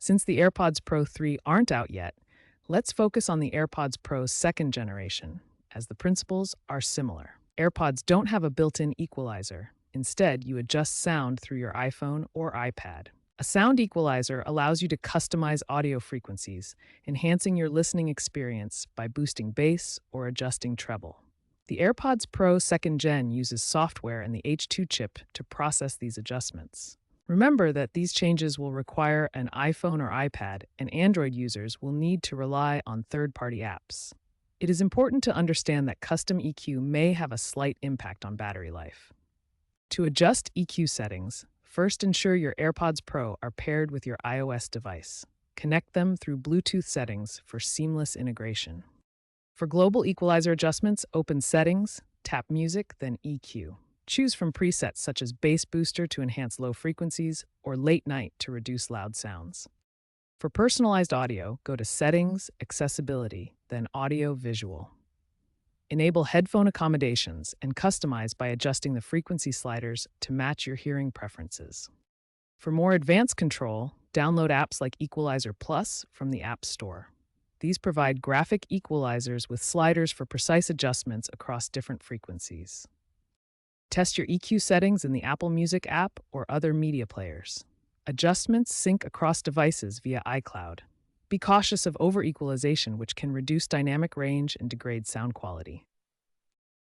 Since the AirPods Pro 3 aren't out yet, let's focus on the AirPods Pro's second generation, as the principles are similar. AirPods don't have a built-in equalizer. Instead, you adjust sound through your iPhone or iPad. A sound equalizer allows you to customize audio frequencies, enhancing your listening experience by boosting bass or adjusting treble. The AirPods Pro 2nd Gen uses software and the H2 chip to process these adjustments. Remember that these changes will require an iPhone or iPad, and Android users will need to rely on third-party apps. It is important to understand that custom EQ may have a slight impact on battery life. To adjust EQ settings, first ensure your AirPods Pro are paired with your iOS device. Connect them through Bluetooth settings for seamless integration. For global equalizer adjustments, open Settings, tap Music, then EQ. Choose from presets such as Bass Booster to enhance low frequencies or Late Night to reduce loud sounds. For personalized audio, go to Settings, Accessibility, then Audio Visual. Enable headphone accommodations and customize by adjusting the frequency sliders to match your hearing preferences. For more advanced control, download apps like Equalizer Plus from the App Store. These provide graphic equalizers with sliders for precise adjustments across different frequencies. Test your EQ settings in the Apple Music app or other media players. Adjustments sync across devices via iCloud. Be cautious of over-equalization, which can reduce dynamic range and degrade sound quality.